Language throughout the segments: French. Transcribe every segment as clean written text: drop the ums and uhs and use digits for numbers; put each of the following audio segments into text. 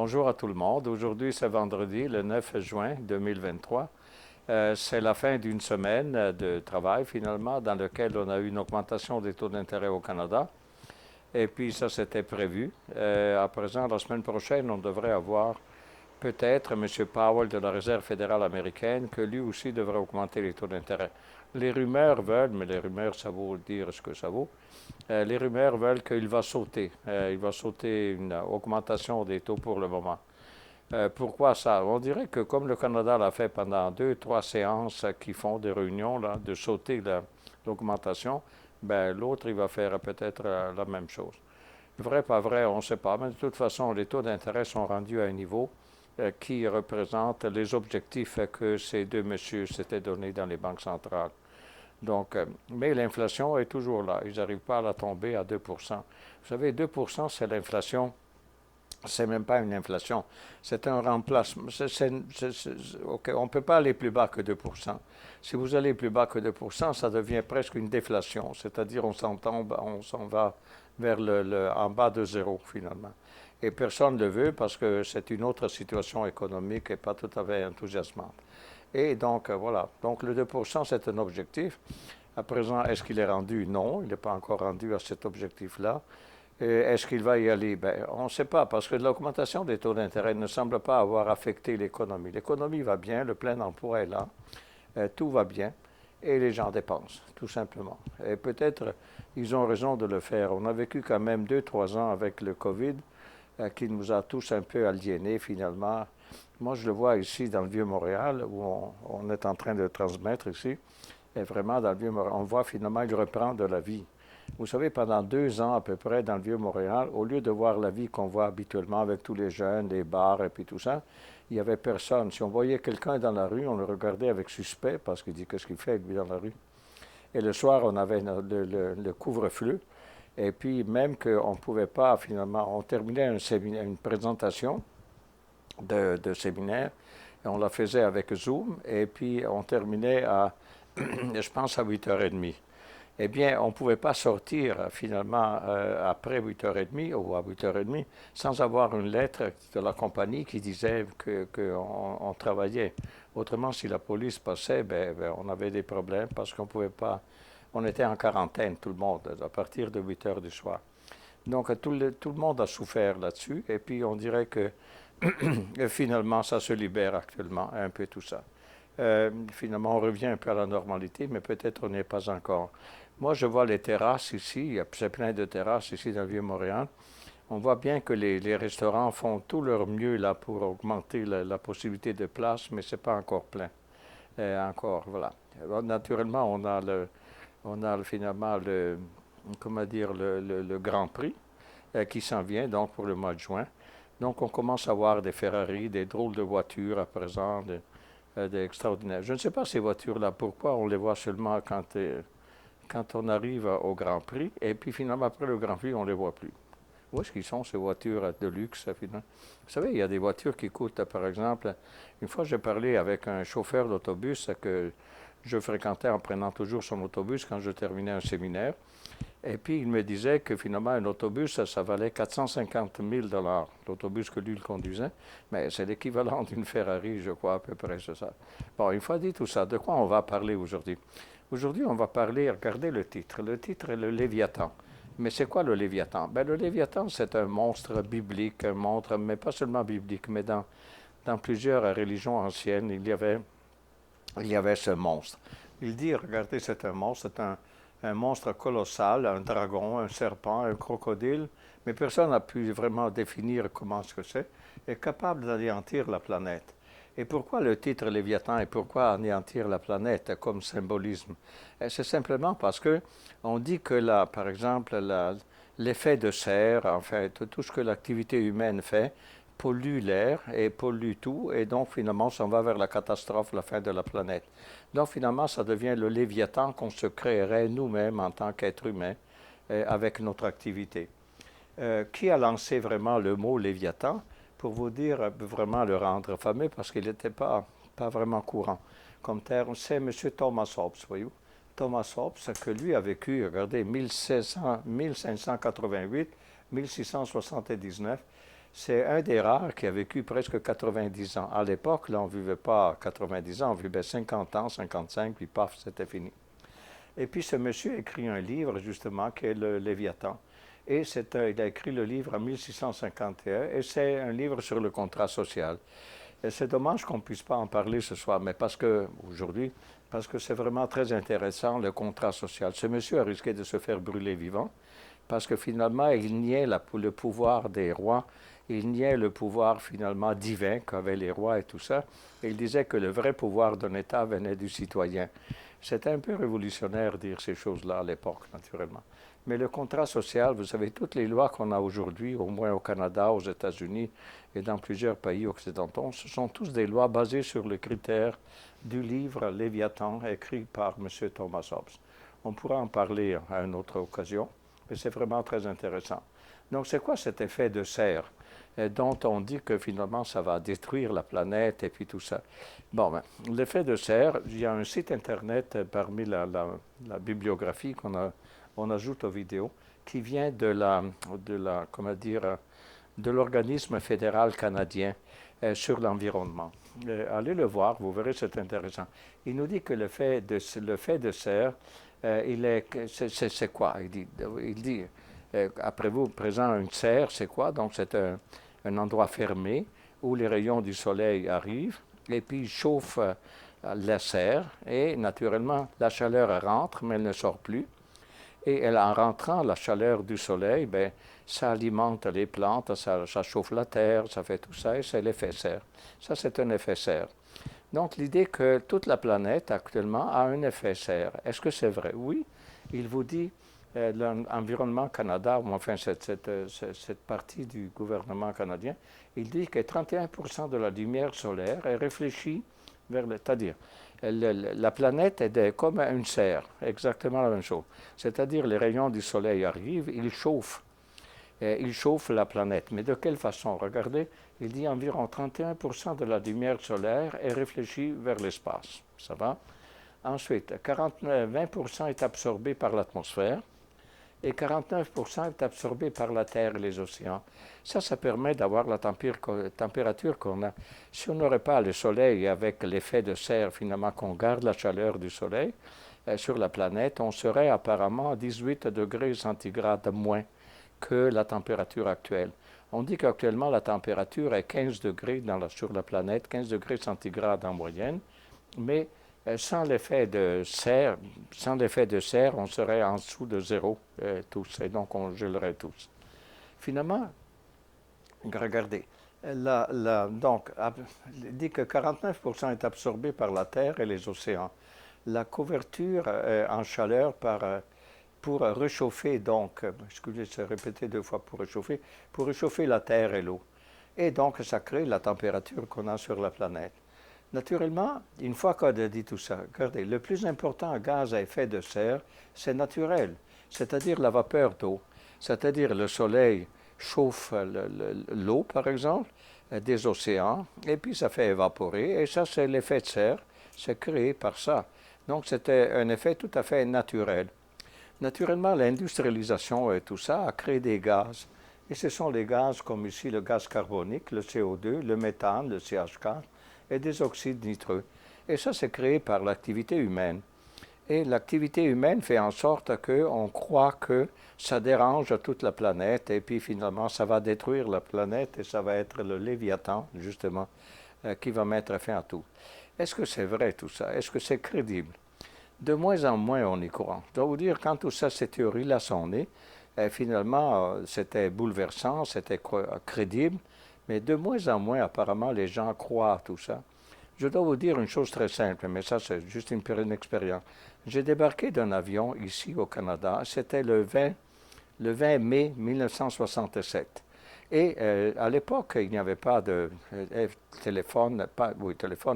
Bonjour à tout le monde. Aujourd'hui, c'est vendredi, le 9 juin 2023. C'est la fin d'une semaine de travail, finalement, dans lequel on a eu une augmentation des taux d'intérêt au Canada. Et puis, ça, c'était prévu. À présent, la semaine prochaine, on devrait avoir peut-être M. Powell de la Réserve fédérale américaine, que lui aussi devrait augmenter les taux d'intérêt. Les rumeurs veulent, mais les rumeurs, ça vaut dire ce que ça vaut. Les rumeurs veulent qu'il va sauter. Il va sauter une augmentation des taux pour le moment. Pourquoi ça? On dirait que comme le Canada l'a fait pendant deux, trois séances qui font des réunions, là, de sauter l'augmentation, ben, l'autre, il va faire peut-être la même chose. Vrai, pas vrai, on ne sait pas. Mais de toute façon, les taux d'intérêt sont rendus à un niveau qui représente les objectifs que ces deux messieurs s'étaient donnés dans les banques centrales. Donc, mais l'inflation est toujours là. Ils n'arrivent pas à la tomber à 2%. Vous savez, 2%, c'est l'inflation. C'est même pas une inflation. C'est un remplacement. OK, on ne peut pas aller plus bas que 2%. Si vous allez plus bas que 2%, ça devient presque une déflation. C'est-à-dire, on s'en va vers en bas de zéro, finalement. Et personne ne le veut parce que c'est une autre situation économique et pas tout à fait enthousiasmante. Et donc, voilà. Donc, le 2%, c'est un objectif. À présent, est-ce qu'il est rendu? Non, il n'est pas encore rendu à cet objectif-là. Est-ce qu'il va y aller? Ben, on ne sait pas, parce que l'augmentation des taux d'intérêt ne semble pas avoir affecté l'économie. L'économie va bien, le plein emploi est là, tout va bien, et les gens dépensent, tout simplement. Et peut-être ils ont raison de le faire. On a vécu quand même 2, 3 ans avec le COVID, qui nous a tous un peu aliénés finalement. Moi, je le vois ici dans le Vieux-Montréal, où on est en train de transmettre ici, et vraiment dans le Vieux-Montréal, on voit finalement il reprend de la vie. Vous savez, pendant 2 ans à peu près dans le Vieux-Montréal, au lieu de voir la vie qu'on voit habituellement avec tous les jeunes, les bars et puis tout ça, il n'y avait personne. Si on voyait quelqu'un dans la rue, on le regardait avec suspect parce qu'il dit qu'est-ce qu'il fait lui dans la rue. Et le soir, on avait le couvre-feu. Et puis même qu'on ne pouvait pas finalement, on terminait une présentation de séminaire, et on la faisait avec Zoom, et puis on terminait à, je pense, à 8h30. Eh bien, on ne pouvait pas sortir finalement après 8h30 ou à 8h30 sans avoir une lettre de la compagnie qui disait qu'on travaillait. Autrement, si la police passait, on avait des problèmes parce qu'on ne pouvait pas. On était en quarantaine, tout le monde, à partir de 8h du soir. Donc, tout le monde a souffert là-dessus. Et puis, on dirait que finalement, ça se libère actuellement, un peu tout ça. Finalement, on revient un peu à la normalité, mais peut-être on n'est pas encore. Moi, je vois les terrasses ici, il y a plein de terrasses ici dans le Vieux-Montréal. On voit bien que les restaurants font tout leur mieux là pour augmenter la possibilité de place, mais c'est pas encore plein. Encore, voilà. Naturellement, on a finalement comment dire, le Grand Prix qui s'en vient, donc pour le mois de juin. Donc, on commence à voir des Ferrari, des drôles de voitures à présent, des extraordinaires. Je ne sais pas ces voitures-là, pourquoi on les voit seulement quand on arrive au Grand Prix, et puis finalement, après le Grand Prix, on ne les voit plus. Où est-ce qu'ils sont, ces voitures de luxe, finalement? Vous savez, il y a des voitures qui coûtent, par exemple, une fois j'ai parlé avec un chauffeur d'autobus que je fréquentais en prenant toujours son autobus quand je terminais un séminaire. Et puis, il me disait que finalement, un autobus, ça valait 450 000 l'autobus que lui, il conduisait. Mais c'est l'équivalent d'une Ferrari, je crois, à peu près, c'est ça. Bon, une fois dit tout ça, de quoi on va parler aujourd'hui? Aujourd'hui, on va parler, regardez le titre. Le titre est le Léviathan. Mais c'est quoi le Léviathan? Ben, le Léviathan, c'est un monstre biblique, un monstre, mais pas seulement biblique, mais dans plusieurs religions anciennes, il y avait ce monstre. Il dit, regardez, c'est un monstre, c'est un monstre colossal, un dragon, un serpent, un crocodile, mais personne n'a pu vraiment définir comment ce que c'est, est capable d'anéantir la planète. Et pourquoi le titre Léviathan et pourquoi anéantir la planète comme symbolisme? C'est simplement parce que on dit que là, par exemple, l'effet de serre, en fait, tout ce que l'activité humaine fait, pollue l'air et pollue tout, et donc finalement, on s'en va vers la catastrophe, la fin de la planète. Donc finalement, ça devient le Léviathan qu'on se créerait nous-mêmes en tant qu'être humain avec notre activité. Qui a lancé vraiment le mot Léviathan? Pour vous dire, vraiment le rendre fameux, parce qu'il n'était pas vraiment courant comme terme, c'est M. Thomas Hobbes, voyez-vous. Thomas Hobbes, que lui a vécu, regardez, 1588, 1679, C'est un des rares qui a vécu presque 90 ans. À l'époque, là, on ne vivait pas 90 ans, on vivait 50 ans, 55, puis paf, c'était fini. Et puis ce monsieur a écrit un livre, justement, qui est le Léviathan. Et il a écrit le livre en 1651, et c'est un livre sur le contrat social. Et c'est dommage qu'on ne puisse pas en parler ce soir, mais aujourd'hui, parce que c'est vraiment très intéressant, le contrat social. Ce monsieur a risqué de se faire brûler vivant, parce que finalement, il niait le pouvoir des rois, il niait le pouvoir finalement divin qu'avaient les rois et tout ça. Et il disait que le vrai pouvoir d'un État venait du citoyen. C'était un peu révolutionnaire dire ces choses-là à l'époque, naturellement. Mais le contrat social, vous savez, toutes les lois qu'on a aujourd'hui, au moins au Canada, aux États-Unis et dans plusieurs pays occidentaux, ce sont tous des lois basées sur le critère du livre Léviathan, écrit par M. Thomas Hobbes. On pourra en parler à une autre occasion, mais c'est vraiment très intéressant. Donc, c'est quoi cet effet de serre dont on dit que finalement ça va détruire la planète et puis tout ça? Bon, ben, l'effet de serre, il y a un site internet parmi la bibliographie on ajoute aux vidéos qui vient comment dire, de l'organisme fédéral canadien sur l'environnement. Allez le voir, vous verrez, c'est intéressant. Il nous dit que le fait de serre, c'est quoi? Il dit après vous, présent une serre, c'est quoi? Donc, c'est un endroit fermé où les rayons du soleil arrivent et puis chauffent la serre et naturellement, la chaleur rentre, mais elle ne sort plus. Et en rentrant, la chaleur du soleil, ben, ça alimente les plantes, ça chauffe la terre, ça fait tout ça, et c'est l'effet serre. Ça, c'est un effet serre. Donc, l'idée que toute la planète, actuellement, a un effet serre. Est-ce que c'est vrai? Oui. Il vous dit, l'Environnement Canada, ou enfin cette partie du gouvernement canadien, il dit que 31% de la lumière solaire est réfléchie vers c'est-à-dire, la planète est comme une serre, exactement la même chose. C'est-à-dire, les rayons du soleil arrivent, ils chauffent la planète. Mais de quelle façon? Regardez, il dit environ 31% de la lumière solaire est réfléchie vers l'espace. Ça va? Ensuite, 20% est absorbé par l'atmosphère et 49% est absorbé par la terre et les océans. Ça permet d'avoir la température qu'on a. Si on n'aurait pas le soleil avec l'effet de serre, finalement, qu'on garde la chaleur du soleil sur la planète, on serait apparemment à 18 degrés centigrades moins que la température actuelle. On dit qu'actuellement, la température est 15 degrés sur la planète, 15 degrés centigrades en moyenne, mais sans l'effet de serre, on serait en dessous de zéro tous, et donc on gèlerait tous. Finalement, regardez, donc, il dit que 49% est absorbé par la terre et les océans. La couverture en chaleur pour réchauffer, donc, excusez, c'est répété 2 fois pour réchauffer la terre et l'eau. Et donc, ça crée la température qu'on a sur la planète. Naturellement, une fois qu'on a dit tout ça, regardez, le plus important gaz à effet de serre, c'est naturel, c'est-à-dire la vapeur d'eau, c'est-à-dire le soleil chauffe l'eau, par exemple, des océans, et puis ça fait évaporer, et ça, c'est l'effet de serre, c'est créé par ça. Donc, c'était un effet tout à fait naturel. Naturellement, l'industrialisation et tout ça a créé des gaz. Et ce sont les gaz comme ici le gaz carbonique, le CO2, le méthane, le CH4 et des oxydes nitreux. Et ça, c'est créé par l'activité humaine. Et l'activité humaine fait en sorte qu'on croit que ça dérange toute la planète et puis finalement, ça va détruire la planète et ça va être le Léviathan, justement, qui va mettre fin à tout. Est-ce que c'est vrai tout ça? Est-ce que c'est crédible? De moins en moins, on y croit. Je dois vous dire, quand tout ça, ces théories-là sont nées, finalement, c'était bouleversant, c'était crédible, mais de moins en moins, apparemment, les gens croient à tout ça. Je dois vous dire une chose très simple, mais ça, c'est juste une expérience. J'ai débarqué d'un avion ici au Canada, c'était le 20 mai 1967. Et à l'époque, il n'y avait pas de téléphone,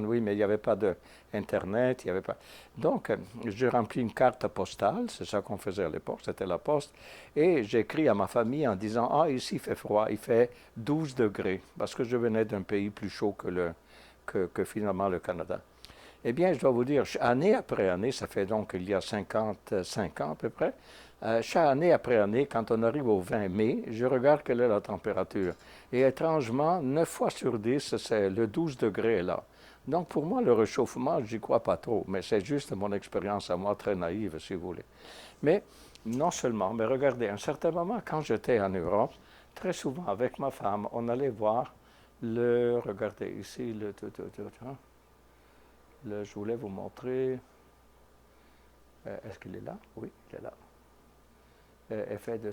oui, mais il n'y avait pas d'Internet, il n'y avait pas. Donc, j'ai rempli une carte postale, c'est ça qu'on faisait à l'époque, c'était la poste, et j'ai écrit à ma famille en disant, ah, ici il fait froid, il fait 12 degrés, parce que je venais d'un pays plus chaud que finalement le Canada. Eh bien, je dois vous dire, année après année, ça fait donc il y a 55 ans à peu près, Chaque année après année, quand on arrive au 20 mai, je regarde quelle est la température. Et étrangement, 9 fois sur 10, c'est le 12 degrés là. Donc pour moi, le réchauffement, j'y crois pas trop, mais c'est juste mon expérience à moi, très naïve, si vous voulez. Mais non seulement, mais regardez, à un certain moment, quand j'étais en Europe, très souvent avec ma femme, on allait voir regardez ici, hein, je voulais vous montrer, est-ce qu'il est là? Oui, il est là.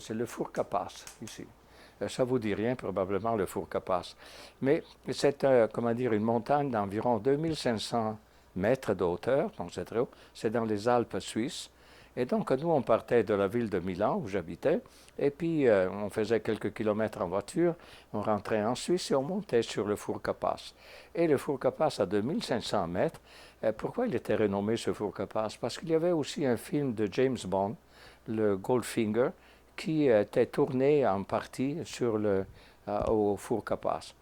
C'est le four Capas, ici. Ça ne vous dit rien, probablement, le four Capas. Mais c'est, comment dire, une montagne d'environ 2500 mètres de hauteur, donc c'est très haut. C'est dans les Alpes suisses. Et donc, nous, on partait de la ville de Milan, où j'habitais, et puis on faisait quelques kilomètres en voiture, on rentrait en Suisse et on montait sur le four Capas. Et le four Capas, à 2500 mètres, pourquoi il était renommé, ce four Capas? Parce qu'il y avait aussi un film de James Bond, le Goldfinger, qui était tourné en partie au four Capas.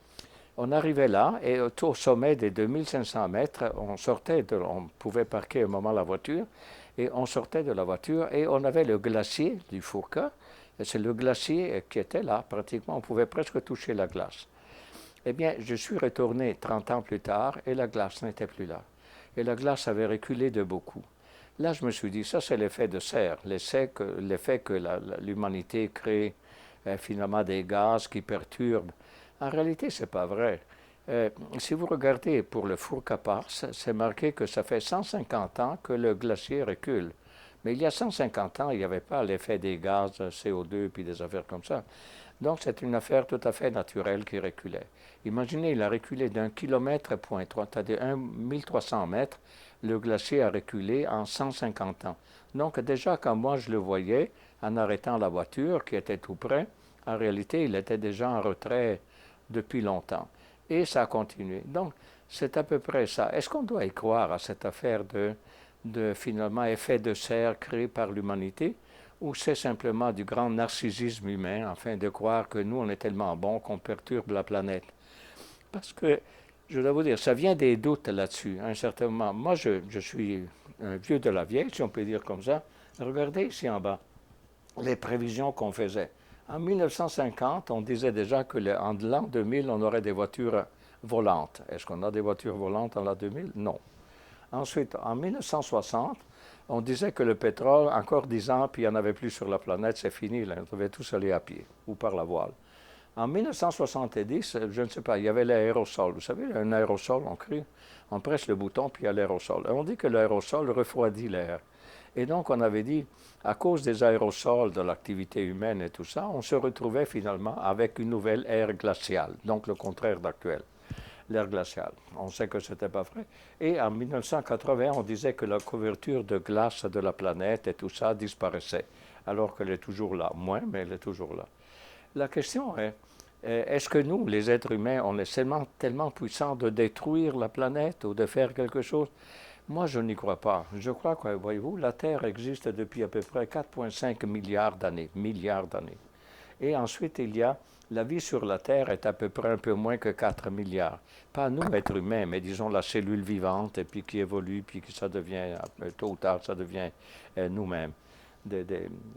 On arrivait là et au sommet des 2500 mètres, on pouvait parquer un moment la voiture et on sortait de la voiture et on avait le glacier du Fourca. C'est le glacier qui était là, pratiquement, on pouvait presque toucher la glace. Eh bien, je suis retourné 30 ans plus tard et la glace n'était plus là. Et la glace avait reculé de beaucoup. Là, je me suis dit, ça c'est l'effet de serre, l'effet que l'humanité crée finalement des gaz qui perturbent. En réalité, ce n'est pas vrai. Si vous regardez pour le four Capas, c'est marqué que ça fait 150 ans que le glacier recule. Mais il y a 150 ans, il n'y avait pas l'effet des gaz CO2 puis des affaires comme ça. Donc c'est une affaire tout à fait naturelle qui reculait. Imaginez, il a reculé d'un kilomètre point 3, c'est-à-dire 1300 mètres, le glacier a reculé en 150 ans. Donc déjà quand moi je le voyais, en arrêtant la voiture qui était tout près, en réalité il était déjà en retrait depuis longtemps. Et ça a continué. Donc c'est à peu près ça. Est-ce qu'on doit y croire à cette affaire de finalement effet de serre créé par l'humanité? Ou c'est simplement du grand narcissisme humain, afin de croire que nous, on est tellement bons qu'on perturbe la planète? Parce que, je dois vous dire, ça vient des doutes là-dessus, à un certain moment. Moi, je suis un vieux de la vieille, si on peut dire comme ça. Regardez ici en bas, les prévisions qu'on faisait. En 1950, on disait déjà que en l'an 2000, on aurait des voitures volantes. Est-ce qu'on a des voitures volantes en l'an 2000? Non. Ensuite, en 1960, on disait que le pétrole, encore 10 ans, puis il n'y en avait plus sur la planète, c'est fini, là, on devait tous aller à pied ou par la voile. En 1970, je ne sais pas, il y avait l'aérosol. Vous savez, un aérosol, on presse le bouton, puis il y a l'aérosol. Et on dit que l'aérosol refroidit l'air. Et donc, on avait dit, à cause des aérosols, de l'activité humaine et tout ça, on se retrouvait finalement avec une nouvelle ère glaciale, donc le contraire d'actuel, l'ère glaciale. On sait que ce n'était pas vrai. Et en 1980, on disait que la couverture de glace de la planète et tout ça disparaissait, alors qu'elle est toujours là. Moins, mais elle est toujours là. La question est-ce que nous, les êtres humains, on est tellement puissants de détruire la planète ou de faire quelque chose? Moi, je n'y crois pas. Je crois que, voyez-vous, la Terre existe depuis à peu près 4,5 milliards d'années. Et ensuite, il y a la vie sur la Terre est à peu près un peu moins que 4 milliards. Pas nous, êtres humains, mais disons la cellule vivante, et puis qui évolue, puis que ça devient, tôt ou tard, ça devient nous-mêmes,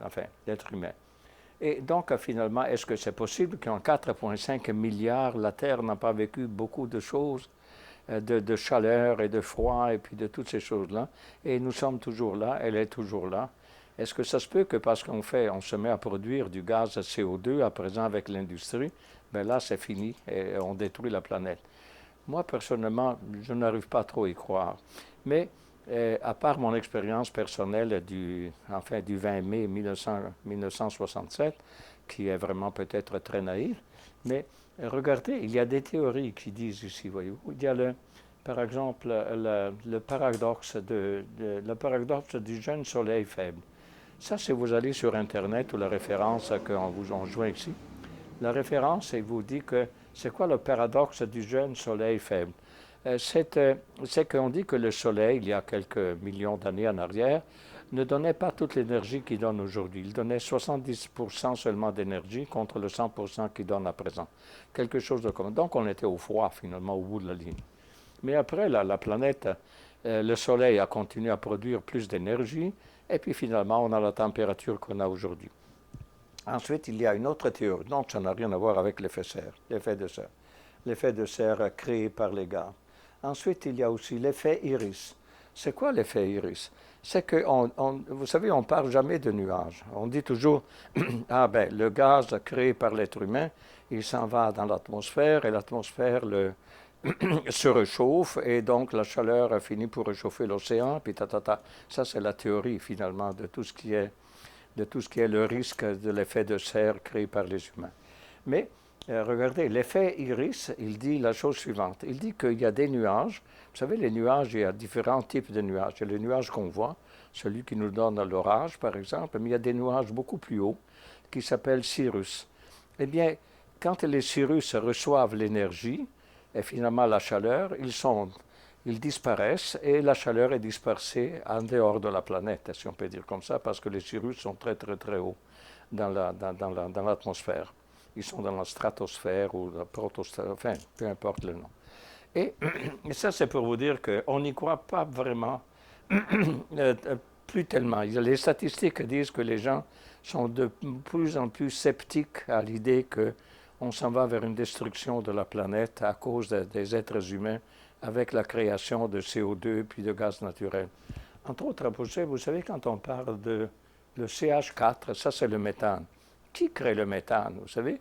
enfin, d'êtres humains. Et donc, finalement, est-ce que c'est possible qu'en 4,5 milliards, la Terre n'a pas vécu beaucoup de choses, de chaleur et de froid, et puis de toutes ces choses-là, et nous sommes toujours là, elle est toujours là. Est-ce que ça se peut que parce on se met à produire du gaz CO2 à présent avec l'industrie, ben là c'est fini et on détruit la planète? Moi personnellement, je n'arrive pas trop à y croire. Mais à part mon expérience personnelle du 20 mai 1967, qui est vraiment peut-être très naïve, mais regardez, il y a des théories qui disent ici, voyez-vous, il y a par exemple le paradoxe du jeune soleil faible. Ça, si vous allez sur Internet ou la référence qu'on vous en joint ici, la référence, elle vous dit que c'est quoi le paradoxe du jeune soleil faible? C'est qu'on dit que le soleil, il y a quelques millions d'années en arrière, ne donnait pas toute l'énergie qu'il donne aujourd'hui. Il donnait 70% seulement d'énergie contre le 100% qu'il donne à présent. Quelque chose de commun. Donc on était au froid finalement au bout de la ligne. Mais après, la planète, le soleil a continué à produire plus d'énergie Et puis finalement, on a la température qu'on a aujourd'hui. Ensuite, il y a une autre théorie. Donc, ça n'a rien à voir avec l'effet serre, l'effet de serre. L'effet de serre créé par les gaz. Ensuite, il y a aussi l'effet iris. C'est quoi l'effet iris? C'est que, vous savez, on ne parle jamais de nuages. On dit toujours, ah ben, le gaz créé par l'être humain, il s'en va dans l'atmosphère et l'atmosphère se réchauffe et donc la chaleur finit pour réchauffer l'océan, puis ta. Ça, c'est la théorie finalement de tout ce qui est le risque de l'effet de serre créé par les humains. Mais regardez, l'effet iris, il dit la chose suivante. Il dit qu'il y a des nuages. Vous savez, les nuages, il y a différents types de nuages. Il y a le nuage qu'on voit, celui qui nous donne l'orage, par exemple, mais il y a des nuages beaucoup plus hauts qui s'appellent cirrus. Eh bien, quand les cirrus reçoivent l'énergie et finalement la chaleur, ils disparaissent et la chaleur est dispersée en dehors de la planète, si on peut dire comme ça, parce que les cirrus sont très très très hauts dans l'atmosphère. Ils sont dans la stratosphère ou la protosphère, enfin, peu importe le nom. Et ça, c'est pour vous dire qu'on n'y croit pas vraiment, plus tellement. Les statistiques disent que les gens sont de plus en plus sceptiques à l'idée qu'on s'en va vers une destruction de la planète à cause des êtres humains avec la création de CO2 puis de gaz naturel. Entre autres, vous savez, quand on parle de le CH4, ça c'est le méthane. Qui crée le méthane, vous savez?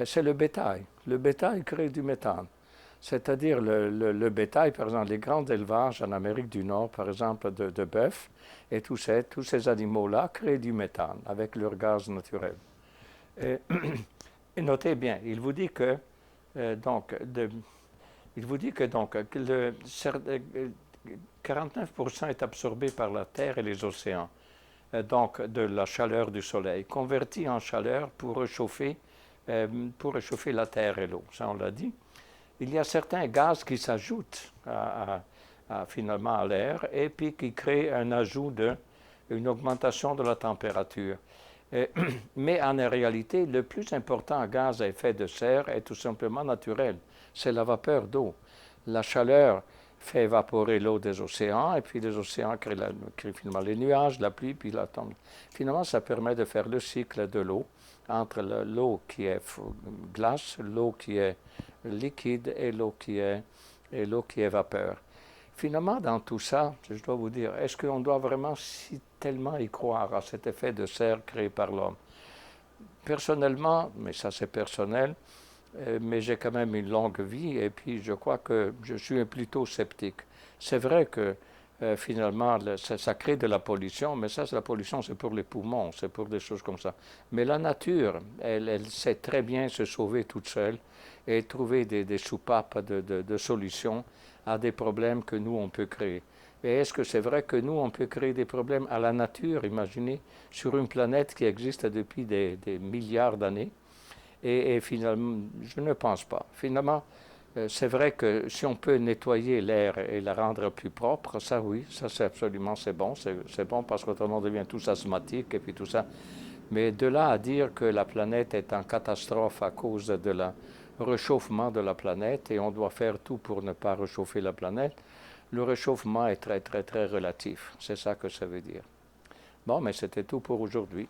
C'est le bétail. Le bétail crée du méthane. C'est-à-dire le bétail, par exemple, les grands élevages en Amérique du Nord, par exemple, de bœufs, et tous ces animaux-là créent du méthane avec leur gaz naturel. Et notez bien, il vous dit que, que 49% est absorbé par la terre et les océans, donc de la chaleur du soleil, converti en chaleur pour réchauffer la terre et l'eau. Ça, on l'a dit. Il y a certains gaz qui s'ajoutent finalement à l'air et puis qui créent un ajout une augmentation de la température. Mais en réalité, le plus important gaz à effet de serre est tout simplement naturel. C'est la vapeur d'eau. La chaleur fait évaporer l'eau des océans et puis les océans créent finalement les nuages, la pluie, puis la tombe. Finalement, ça permet de faire le cycle de l'eau entre l'eau qui est glace, l'eau qui est liquide et l'eau qui est vapeur. Finalement, dans tout ça, je dois vous dire, est-ce qu'on doit vraiment tellement y croire à cet effet de serre créé par l'homme? Personnellement, mais ça c'est personnel, mais j'ai quand même une longue vie et puis je crois que je suis plutôt sceptique. C'est vrai que finalement, ça crée de la pollution, mais ça, la pollution, c'est pour les poumons, c'est pour des choses comme ça. Mais la nature, elle sait très bien se sauver toute seule et trouver des soupapes de solutions à des problèmes que nous, on peut créer. Et est-ce que c'est vrai que nous, on peut créer des problèmes à la nature, imaginez, sur une planète qui existe depuis des milliards d'années? Et finalement, je ne pense pas. Finalement, c'est vrai que si on peut nettoyer l'air et la rendre plus propre, ça oui, ça c'est absolument, c'est bon. C'est bon parce qu'autrement on devient tous asthmatiques et puis tout ça. Mais de là à dire que la planète est en catastrophe à cause de le réchauffement de la planète et on doit faire tout pour ne pas réchauffer la planète, le réchauffement est très, très, très relatif. C'est ça que ça veut dire. Bon, mais c'était tout pour aujourd'hui.